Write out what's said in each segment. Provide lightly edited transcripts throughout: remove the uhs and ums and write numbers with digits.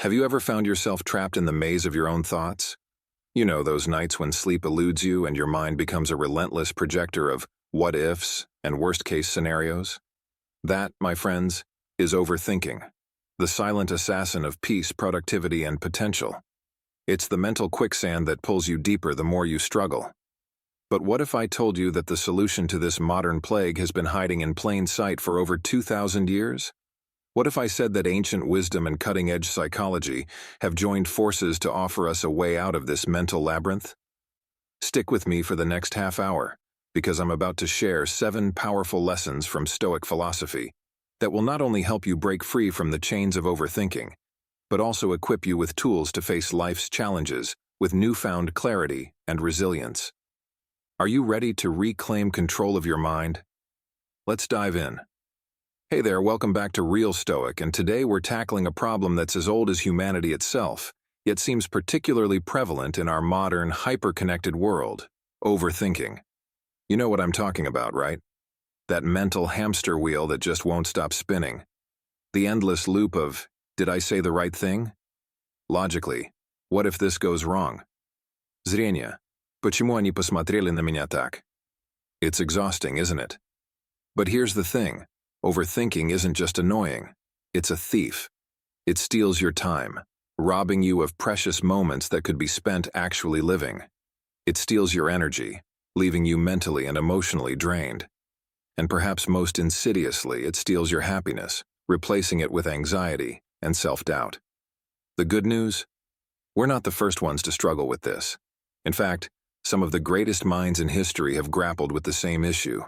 Have you ever found yourself trapped in the maze of your own thoughts? You know, those nights when sleep eludes you and your mind becomes a relentless projector of what-ifs and worst-case scenarios? That, my friends, is overthinking, the silent assassin of peace, productivity, and potential. It's the mental quicksand that pulls you deeper the more you struggle. But what if I told you that the solution to this modern plague has been hiding in plain sight for over 2,000 years? What if I said that ancient wisdom and cutting-edge psychology have joined forces to offer us a way out of this mental labyrinth? Stick with me for the next half hour, because I'm about to share 7 powerful lessons from Stoic philosophy that will not only help you break free from the chains of overthinking, but also equip you with tools to face life's challenges with newfound clarity and resilience. Are you ready to reclaim control of your mind? Let's dive in. Hey there, welcome back to Real Stoic, and today we're tackling a problem that's as old as humanity itself, yet seems particularly prevalent in our modern, hyper-connected world: overthinking. You know what I'm talking about, right? That mental hamster wheel that just won't stop spinning. The endless loop of, did I say the right thing? Logically, what if this goes wrong? Зрение. Почему они посмотрели на меня так? It's exhausting, isn't it? But here's the thing. Overthinking isn't just annoying. It's a thief. It steals your time, robbing you of precious moments that could be spent actually living. It steals your energy, leaving you mentally and emotionally drained. And perhaps most insidiously, it steals your happiness, replacing it with anxiety and self-doubt. The good news? We're not the first ones to struggle with this. In fact, some of the greatest minds in history have grappled with the same issue.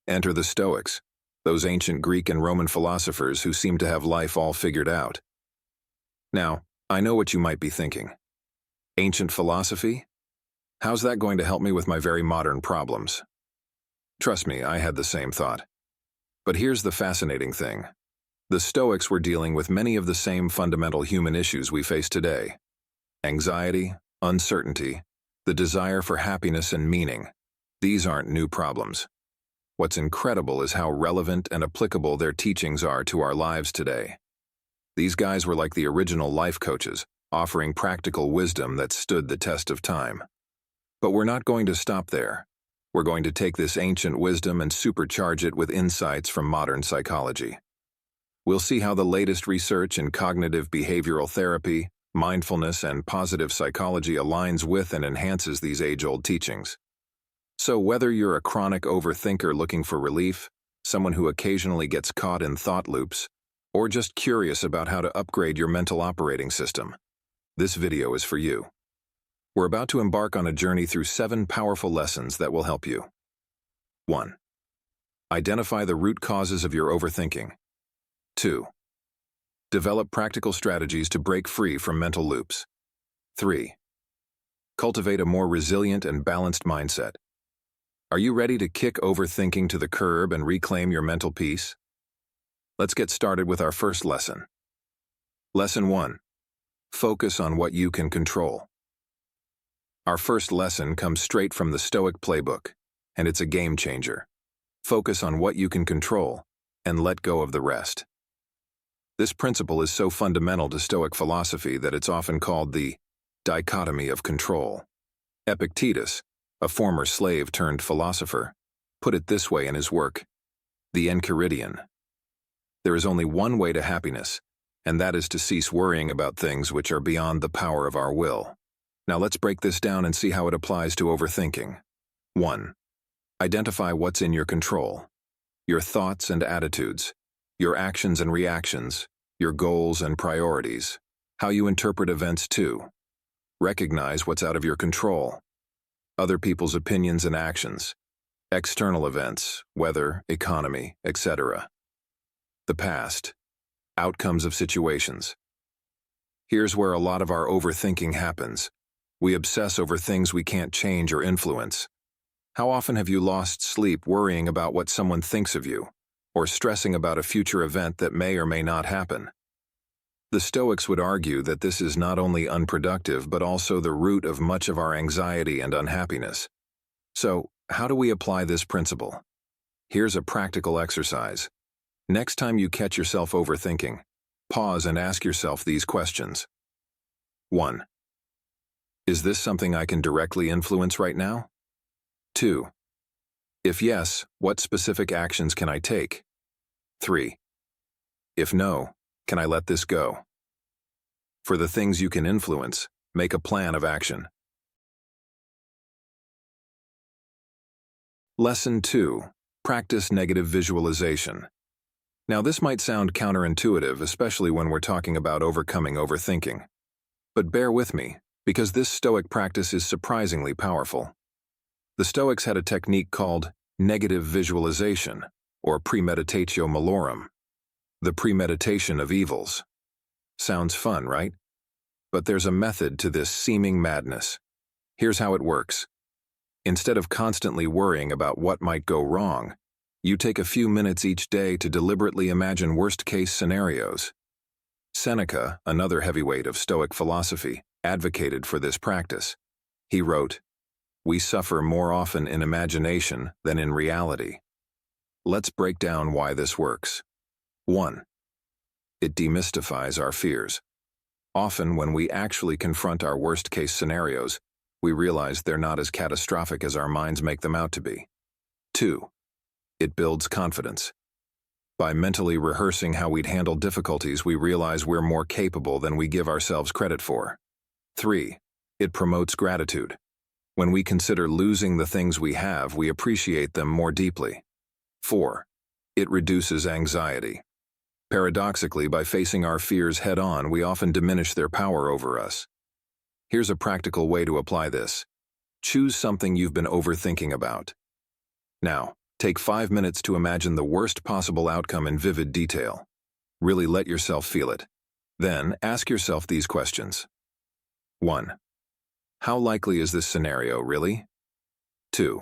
Enter the Stoics, those ancient Greek and Roman philosophers who seem to have life all figured out. Now, I know what you might be thinking. Ancient philosophy? How's that going to help me with my very modern problems? Trust me, I had the same thought. But here's the fascinating thing. The Stoics were dealing with many of the same fundamental human issues we face today: anxiety, uncertainty, the desire for happiness and meaning. These aren't new problems. What's incredible is how relevant and applicable their teachings are to our lives today. These guys were like the original life coaches, offering practical wisdom that stood the test of time. But we're not going to stop there. We're going to take this ancient wisdom and supercharge it with insights from modern psychology. We'll see how the latest research in cognitive behavioral therapy, mindfulness, and positive psychology aligns with and enhances these age-old teachings. So whether you're a chronic overthinker looking for relief, someone who occasionally gets caught in thought loops, or just curious about how to upgrade your mental operating system, this video is for you. We're about to embark on a journey through 7 powerful lessons that will help you. 1. Identify the root causes of your overthinking. 2. Develop practical strategies to break free from mental loops. 3. Cultivate a more resilient and balanced mindset. Are you ready to kick overthinking to the curb and reclaim your mental peace? Let's get started with our first lesson. Lesson 1. Focus on what you can control. Our first lesson comes straight from the Stoic playbook, and it's a game changer. Focus on what you can control, and let go of the rest. This principle is so fundamental to Stoic philosophy that it's often called the dichotomy of control. Epictetus, a former slave-turned-philosopher, put it this way in his work, The Enchiridion. There is only one way to happiness, and that is to cease worrying about things which are beyond the power of our will. Now let's break this down and see how it applies to overthinking. 1. Identify what's in your control. Your thoughts and attitudes, your actions and reactions, your goals and priorities, how you interpret events too. Recognize what's out of your control. Other people's opinions and actions, external events, weather, economy, etc. The past, outcomes of situations. Here's where a lot of our overthinking happens. We obsess over things we can't change or influence. How often have you lost sleep worrying about what someone thinks of you, or stressing about a future event that may or may not happen? The Stoics would argue that this is not only unproductive but also the root of much of our anxiety and unhappiness. So, how do we apply this principle? Here's a practical exercise. Next time you catch yourself overthinking, Pause and ask yourself these questions. 1. Is this something I can directly influence right now? 2. If yes, what specific actions can I take? 3. If no, can I let this go? For the things you can influence, make a plan of action. Lesson 2. Practice negative visualization. Now, this might sound counterintuitive, especially when we're talking about overcoming overthinking. But bear with me, because this Stoic practice is surprisingly powerful. The Stoics had a technique called negative visualization, or premeditatio malorum, the premeditation of evils. Sounds fun, right? But there's a method to this seeming madness. Here's how it works. Instead of constantly worrying about what might go wrong, you take a few minutes each day to deliberately imagine worst-case scenarios. Seneca, another heavyweight of Stoic philosophy, advocated for this practice. He wrote, "We suffer more often in imagination than in reality." Let's break down why this works. 1. It demystifies our fears. Often, when we actually confront our worst-case scenarios, we realize they're not as catastrophic as our minds make them out to be. 2. It builds confidence. By mentally rehearsing how we'd handle difficulties, we realize we're more capable than we give ourselves credit for. 3. It promotes gratitude. When we consider losing the things we have, we appreciate them more deeply. 4. It reduces anxiety. Paradoxically, by facing our fears head-on, we often diminish their power over us. Here's a practical way to apply this. Choose something you've been overthinking about. Now, take 5 minutes to imagine the worst possible outcome in vivid detail. Really let yourself feel it. Then, ask yourself these questions. 1. How likely is this scenario, really? 2.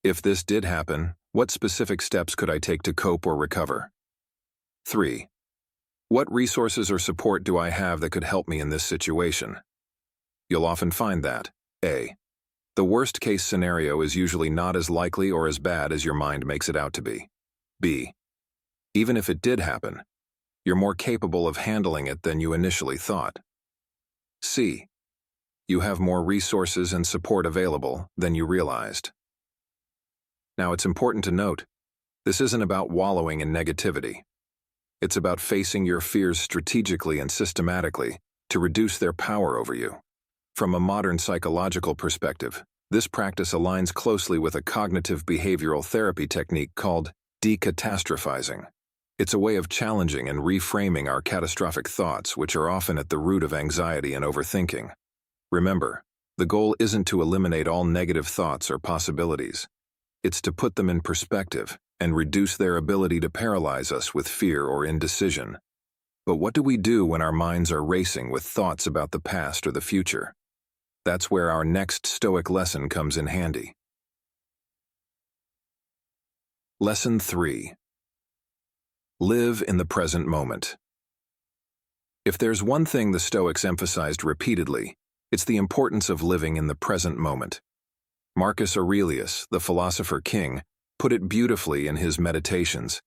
If this did happen, what specific steps could I take to cope or recover? 3. What resources or support do I have that could help me in this situation? You'll often find that A. The worst-case scenario is usually not as likely or as bad as your mind makes it out to be. B. Even if it did happen, you're more capable of handling it than you initially thought. C. You have more resources and support available than you realized. Now, it's important to note, this isn't about wallowing in negativity. It's about facing your fears strategically and systematically to reduce their power over you. From a modern psychological perspective, this practice aligns closely with a cognitive behavioral therapy technique called decatastrophizing. It's a way of challenging and reframing our catastrophic thoughts, which are often at the root of anxiety and overthinking. Remember, the goal isn't to eliminate all negative thoughts or possibilities. It's to put them in perspective and reduce their ability to paralyze us with fear or indecision. But what do we do when our minds are racing with thoughts about the past or the future? That's where our next Stoic lesson comes in handy. Lesson 3. Live in the present moment. If there's one thing the Stoics emphasized repeatedly, it's the importance of living in the present moment. Marcus Aurelius, the philosopher king, put it beautifully in his Meditations.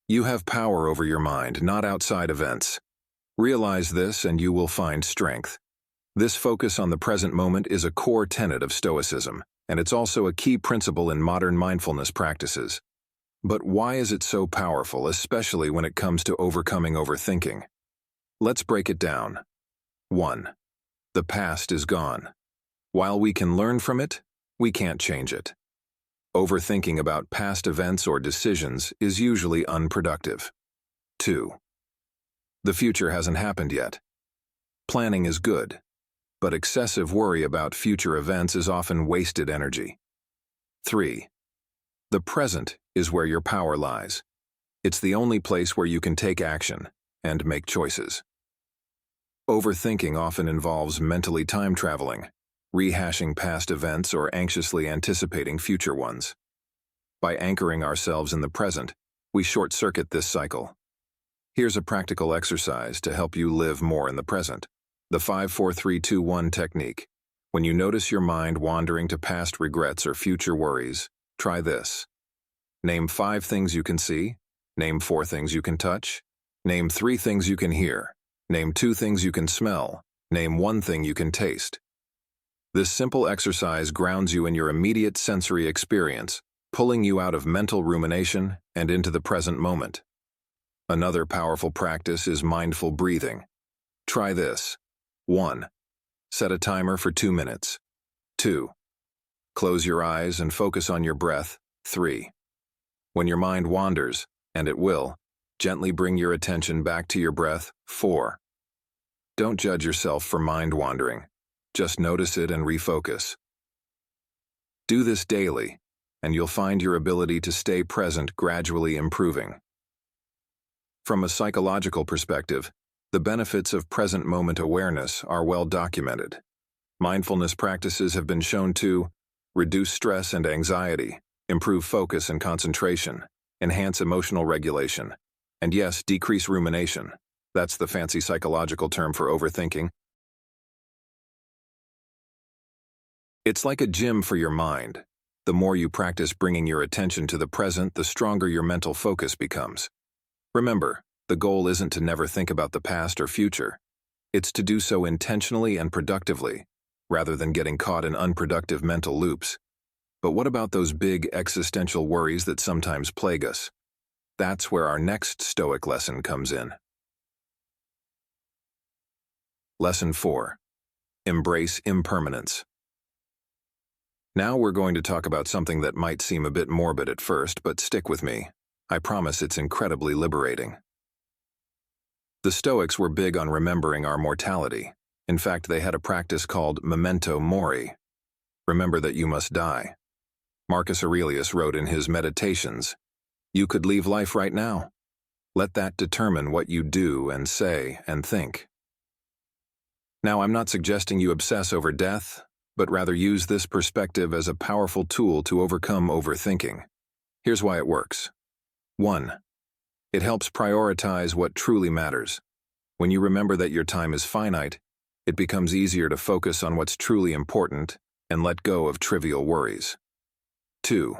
You have power over your mind, not outside events. Realize this and you will find strength. This focus on the present moment is a core tenet of Stoicism, and it's also a key principle in modern mindfulness practices. But why is it so powerful, especially when it comes to overcoming overthinking? Let's break it down. 1. The past is gone. While we can learn from it, we can't change it. Overthinking about past events or decisions is usually unproductive. 2. The future hasn't happened yet. Planning is good, but excessive worry about future events is often wasted energy. 3. The present is where your power lies. It's the only place where you can take action and make choices. Overthinking often involves mentally time traveling, rehashing past events or anxiously anticipating future ones. By anchoring ourselves in the present, we short-circuit this cycle. Here's a practical exercise to help you live more in the present. The 5-4-3-2-1 technique. When you notice your mind wandering to past regrets or future worries, try this. Name 5 things you can see, name 4 things you can touch, Name 3 things you can hear. Name 2 things you can smell. Name 1 thing you can taste. This simple exercise grounds you in your immediate sensory experience, pulling you out of mental rumination and into the present moment. Another powerful practice is mindful breathing. Try this. 1. Set a timer for 2 minutes. 2. Close your eyes and focus on your breath. 3. When your mind wanders, and it will, gently bring your attention back to your breath. 4. Don't judge yourself for mind wandering. Just notice it and refocus. Do this daily, and you'll find your ability to stay present gradually improving. From a psychological perspective, the benefits of present moment awareness are well documented. Mindfulness practices have been shown to reduce stress and anxiety, improve focus and concentration, enhance emotional regulation, and yes, decrease rumination. That's the fancy psychological term for overthinking. It's like a gym for your mind. The more you practice bringing your attention to the present, the stronger your mental focus becomes. Remember, the goal isn't to never think about the past or future. It's to do so intentionally and productively, rather than getting caught in unproductive mental loops. But what about those big existential worries that sometimes plague us? That's where our next Stoic lesson comes in. Lesson 4. Embrace impermanence. Now we're going to talk about something that might seem a bit morbid at first, but stick with me. I promise it's incredibly liberating. The Stoics were big on remembering our mortality. In fact, they had a practice called memento mori. Remember that you must die. Marcus Aurelius wrote in his Meditations, "You could leave life right now. Let that determine what you do and say and think." Now, I'm not suggesting you obsess over death, but rather use this perspective as a powerful tool to overcome overthinking. Here's why it works. 1. It helps prioritize what truly matters. When you remember that your time is finite, it becomes easier to focus on what's truly important and let go of trivial worries. 2.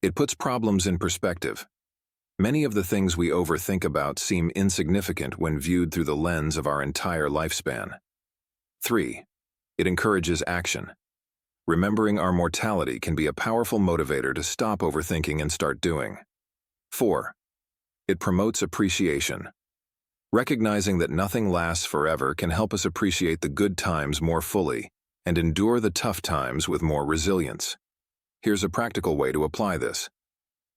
It puts problems in perspective. Many of the things we overthink about seem insignificant when viewed through the lens of our entire lifespan. 3. It encourages action. Remembering our mortality can be a powerful motivator to stop overthinking and start doing. 4. It promotes appreciation. Recognizing that nothing lasts forever can help us appreciate the good times more fully and endure the tough times with more resilience. Here's a practical way to apply this.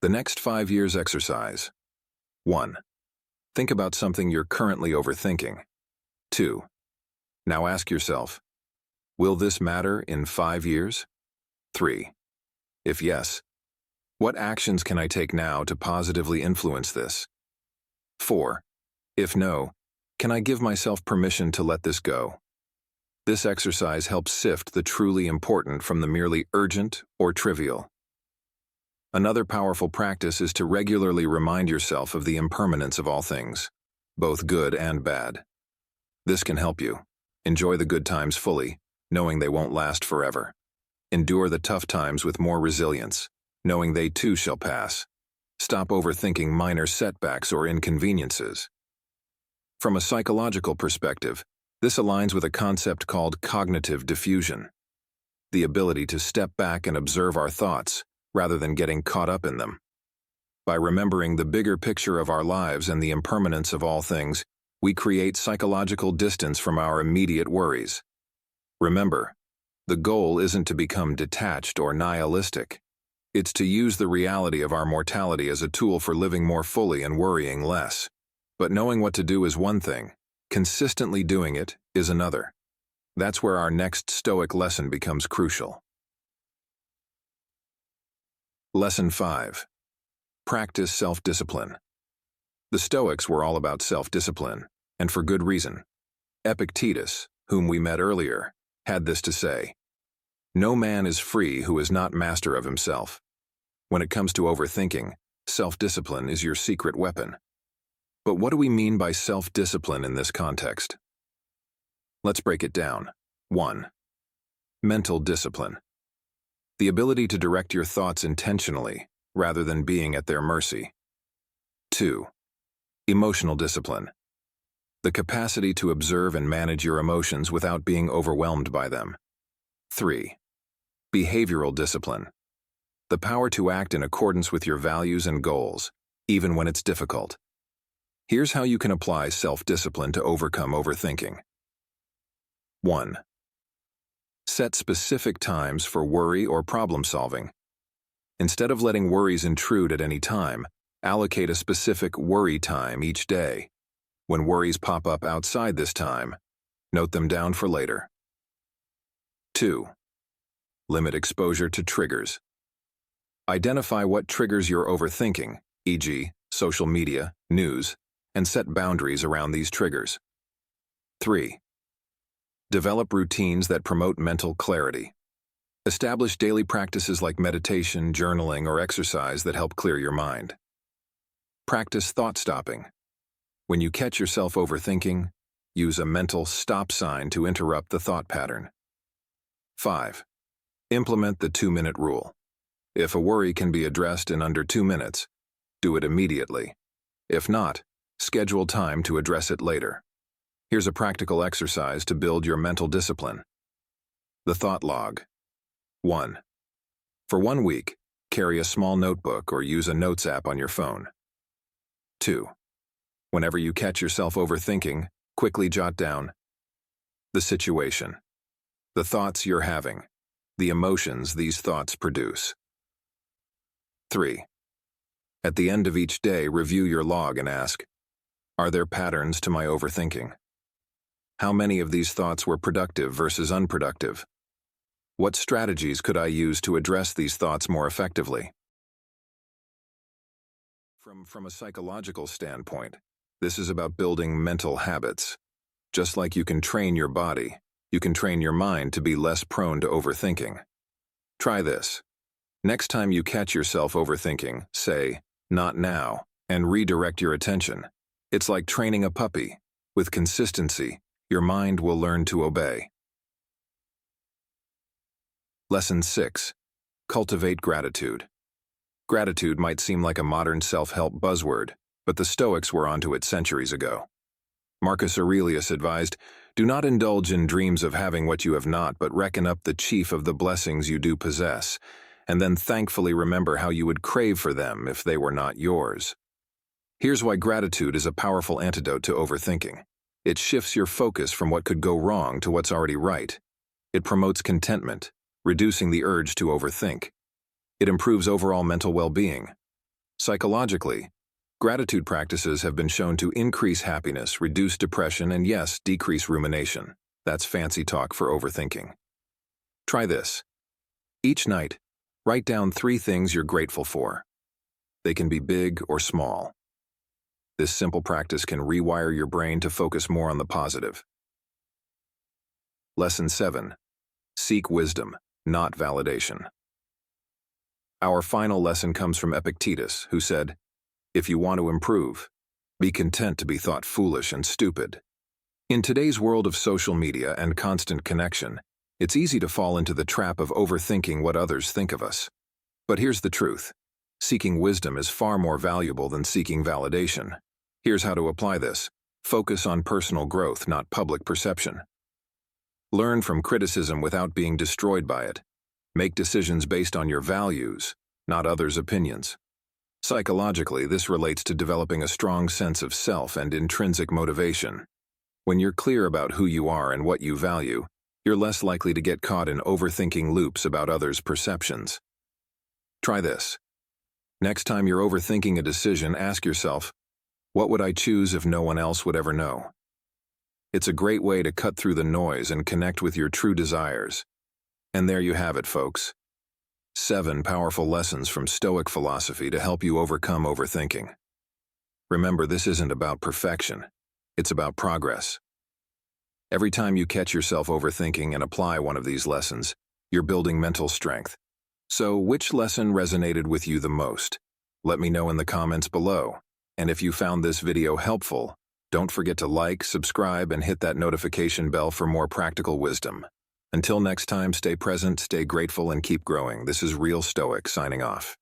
The next 5 years exercise. 1. Think about something you're currently overthinking. 2. Now ask yourself, will this matter in 5 years? 3. If yes, what actions can I take now to positively influence this? 4. If no, can I give myself permission to let this go? This exercise helps sift the truly important from the merely urgent or trivial. Another powerful practice is to regularly remind yourself of the impermanence of all things, both good and bad. This can help you enjoy the good times fully, knowing they won't last forever. Endure the tough times with more resilience, knowing they too shall pass. Stop overthinking minor setbacks or inconveniences. From a psychological perspective, this aligns with a concept called cognitive diffusion, the ability to step back and observe our thoughts rather than getting caught up in them. By remembering the bigger picture of our lives and the impermanence of all things, we create psychological distance from our immediate worries. Remember, the goal isn't to become detached or nihilistic. It's to use the reality of our mortality as a tool for living more fully and worrying less. But knowing what to do is one thing, consistently doing it is another. That's where our next Stoic lesson becomes crucial. Lesson 5. Practice self-discipline. The Stoics were all about self-discipline, and for good reason. Epictetus, whom we met earlier, had this to say, "No man is free who is not master of himself." When it comes to overthinking, self-discipline is your secret weapon. But what do we mean by self-discipline in this context? Let's break it down. 1. Mental discipline. The ability to direct your thoughts intentionally, rather than being at their mercy. 2. Emotional discipline. The capacity to observe and manage your emotions without being overwhelmed by them. 3. Behavioral discipline. The power to act in accordance with your values and goals, even when it's difficult. Here's how you can apply self-discipline to overcome overthinking. 1. Set specific times for worry or problem solving. Instead of letting worries intrude at any time, allocate a specific worry time each day. When worries pop up outside this time, note them down for later. 2. Limit exposure to triggers. Identify what triggers your overthinking, e.g., social media, news, and set boundaries around these triggers. 3. Develop routines that promote mental clarity. Establish daily practices like meditation, journaling, or exercise that help clear your mind. Practice thought stopping. When you catch yourself overthinking, use a mental stop sign to interrupt the thought pattern. 5. Implement the 2-minute rule. If a worry can be addressed in under 2 minutes, do it immediately. If not, schedule time to address it later. Here's a practical exercise to build your mental discipline. The thought log. 1. For 1 week, carry a small notebook or use a notes app on your phone. 2. Whenever you catch yourself overthinking, quickly jot down the situation, the thoughts you're having, the emotions these thoughts produce. 3. At the end of each day, review your log and ask, are there patterns to my overthinking? How many of these thoughts were productive versus unproductive? What strategies could I use to address these thoughts more effectively? From a psychological standpoint, this is about building mental habits. Just like you can train your body, you can train your mind to be less prone to overthinking. Try this. Next time you catch yourself overthinking, say, "Not now," and redirect your attention. It's like training a puppy. With consistency, your mind will learn to obey. Lesson 6. Cultivate gratitude. Gratitude might seem like a modern self-help buzzword, but the Stoics were onto it centuries ago. Marcus Aurelius advised, "Do not indulge in dreams of having what you have not, but reckon up the chief of the blessings you do possess, and then thankfully remember how you would crave for them if they were not yours." Here's why gratitude is a powerful antidote to overthinking. It shifts your focus from what could go wrong to what's already right. It promotes contentment, reducing the urge to overthink. It improves overall mental well-being. Psychologically, gratitude practices have been shown to increase happiness, reduce depression, and yes, decrease rumination. That's fancy talk for overthinking. Try this. Each night, write down 3 things you're grateful for. They can be big or small. This simple practice can rewire your brain to focus more on the positive. Lesson 7. Seek wisdom, not validation. Our final lesson comes from Epictetus, who said, "If you want to improve, be content to be thought foolish and stupid." In today's world of social media and constant connection, it's easy to fall into the trap of overthinking what others think of us. But here's the truth. Seeking wisdom is far more valuable than seeking validation. Here's how to apply this. Focus on personal growth, not public perception. Learn from criticism without being destroyed by it. Make decisions based on your values, not others' opinions. Psychologically, this relates to developing a strong sense of self and intrinsic motivation. When you're clear about who you are and what you value, you're less likely to get caught in overthinking loops about others' perceptions. Try this. Next time you're overthinking a decision, ask yourself, what would I choose if no one else would ever know? It's a great way to cut through the noise and connect with your true desires. And there you have it, folks. 7 powerful lessons from Stoic philosophy to help you overcome overthinking. Remember, this isn't about perfection. It's about progress. Every time you catch yourself overthinking and apply one of these lessons, you're building mental strength. So, which lesson resonated with you the most? Let me know in the comments below. And if you found this video helpful, don't forget to like, subscribe, and hit that notification bell for more practical wisdom. Until next time, stay present, stay grateful, and keep growing. This is Real Stoic signing off.